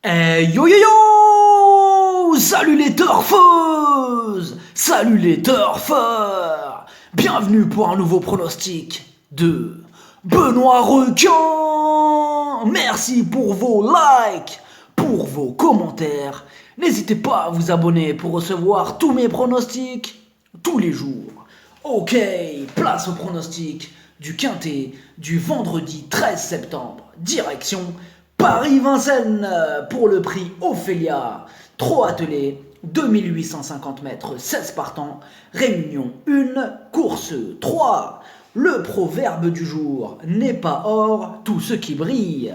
Hey yo yo yo! Salut les turfeuses! Salut les turfeurs! Bienvenue pour un nouveau pronostic de Benoît Requin! Merci pour vos likes, pour vos commentaires. N'hésitez pas à vous abonner pour recevoir tous mes pronostics tous les jours. Ok, place au pronostic du Quintet du vendredi 13 septembre. Direction Paris-Vincennes pour le prix Ophélia. Trot attelé, 2850 mètres, 16 partants. Réunion 1, course 3. Le proverbe du jour n'est pas or tout ce qui brille.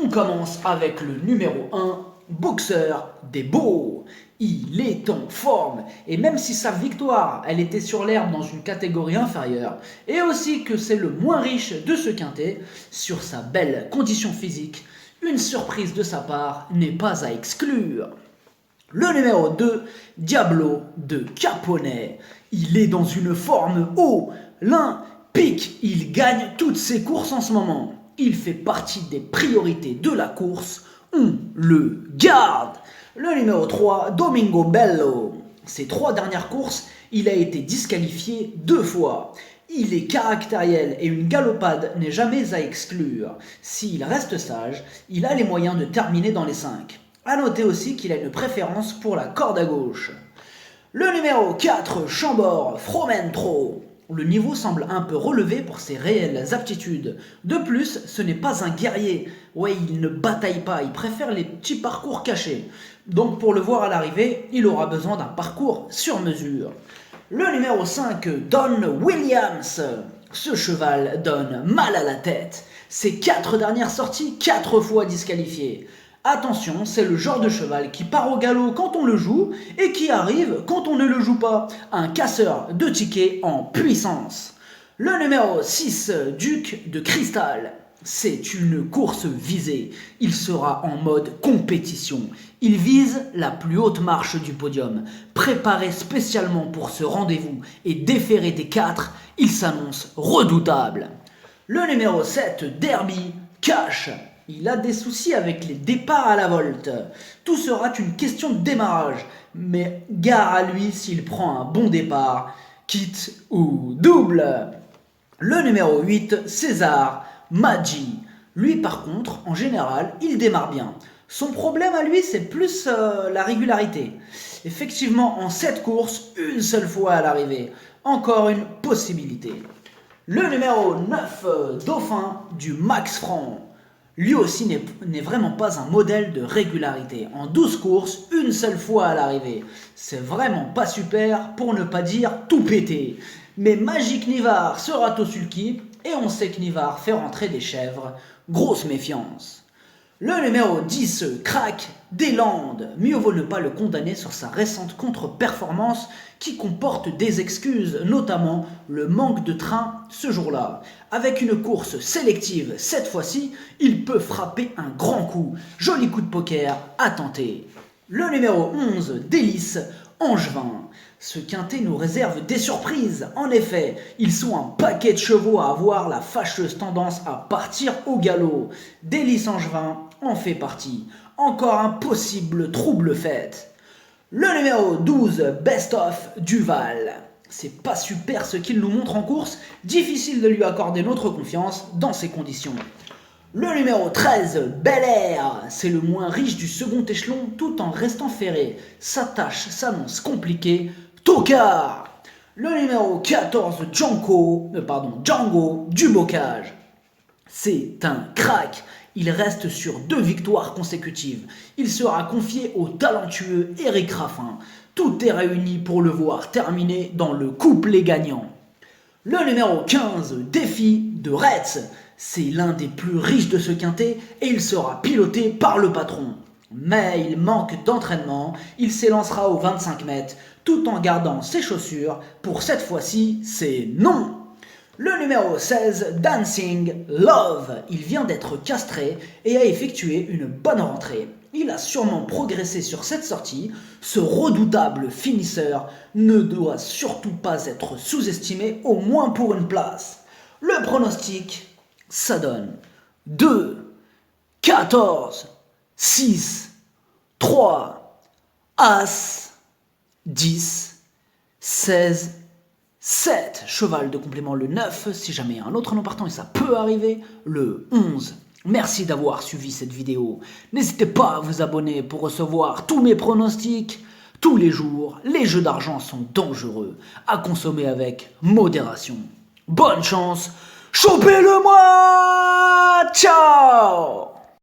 On commence avec le numéro 1, boxeur des beaux. Il est en forme, et même si sa victoire, elle était sur l'herbe dans une catégorie inférieure, et aussi que c'est le moins riche de ce quintet, sur sa belle condition physique, une surprise de sa part n'est pas à exclure. Le numéro 2, Diablo de Caponnet. Il est dans une forme olympique. Il gagne toutes ses courses en ce moment. Il fait partie des priorités de la course. On le garde. Le numéro 3, Domingo Bello. Ses 3 dernières courses, il a été disqualifié 2 fois. Il est caractériel et une galopade n'est jamais à exclure. S'il reste sage, il a les moyens de terminer dans les 5. A noter aussi qu'il a une préférence pour la corde à gauche. Le numéro 4, Chambord Fromentro. Le niveau semble un peu relevé pour ses réelles aptitudes. De plus, ce n'est pas un guerrier. Ouais, il ne bataille pas, il préfère les petits parcours cachés. Donc pour le voir à l'arrivée, il aura besoin d'un parcours sur mesure. Le numéro 5, Don Williams. Ce cheval donne mal à la tête. Ses 4 dernières sorties, 4 fois disqualifié. Attention, c'est le genre de cheval qui part au galop quand on le joue et qui arrive quand on ne le joue pas. Un casseur de tickets en puissance. Le numéro 6, Duc de Cristal. C'est une course visée. Il sera en mode compétition. Il vise la plus haute marche du podium. Préparé spécialement pour ce rendez-vous et déféré des 4, il s'annonce redoutable. Le numéro 7, Derby Cash. Il a des soucis avec les départs à la volte. Tout sera une question de démarrage. Mais gare à lui s'il prend un bon départ, quitte ou double. Le numéro 8, César Maggi. Lui par contre, en général, il démarre bien. Son problème à lui, c'est plus la régularité. Effectivement, en 7 courses, une seule fois à l'arrivée. Encore une possibilité. Le numéro 9, Dauphin du Max Franc. Lui aussi n'est vraiment pas un modèle de régularité. En 12 courses, une seule fois à l'arrivée. C'est vraiment pas super, pour ne pas dire tout péter. Mais Magic Nivard sera au sulky, et on sait que Nivard fait rentrer des chèvres. Grosse méfiance. Le numéro 10, Crack des Landes. Mieux vaut ne pas le condamner sur sa récente contre-performance qui comporte des excuses, notamment le manque de train ce jour-là. Avec une course sélective cette fois-ci, il peut frapper un grand coup. Joli coup de poker à tenter. Le numéro 11, Délice Angevin. Ce quintet nous réserve des surprises. En effet, ils sont un paquet de chevaux à avoir la fâcheuse tendance à partir au galop. Délice Angevin en fait partie. Encore un possible trouble fête. Le numéro 12, Best of Duval. C'est pas super ce qu'il nous montre en course, difficile de lui accorder notre confiance dans ces conditions. Le numéro 13, Bel Air, c'est le moins riche du second échelon tout en restant ferré. Sa tâche s'annonce compliquée. Tocard. Le numéro 14, Django du Bocage. C'est un crack. Il reste sur 2 victoires consécutives. Il sera confié au talentueux Eric Raffin. Tout est réuni pour le voir terminer dans le couplet gagnant. Le numéro 15, Défi de Retz. C'est l'un des plus riches de ce quintet et il sera piloté par le patron. Mais il manque d'entraînement, il s'élancera aux 25 mètres tout en gardant ses chaussures. Pour cette fois-ci, c'est non. Le numéro 16, Dancing Love. Il vient d'être castré et a effectué une bonne rentrée. Il a sûrement progressé sur cette sortie. Ce redoutable finisseur ne doit surtout pas être sous-estimé, au moins pour une place. Le pronostic, ça donne 2, 14, 6, 3, As, 10, 16, 7, cheval de complément le 9, si jamais il y a un autre nom partant et ça peut arriver, le 11. Merci d'avoir suivi cette vidéo. N'hésitez pas à vous abonner pour recevoir tous mes pronostics. Tous les jours, les jeux d'argent sont dangereux, à consommer avec modération. Bonne chance, chopez-le moi! Ciao!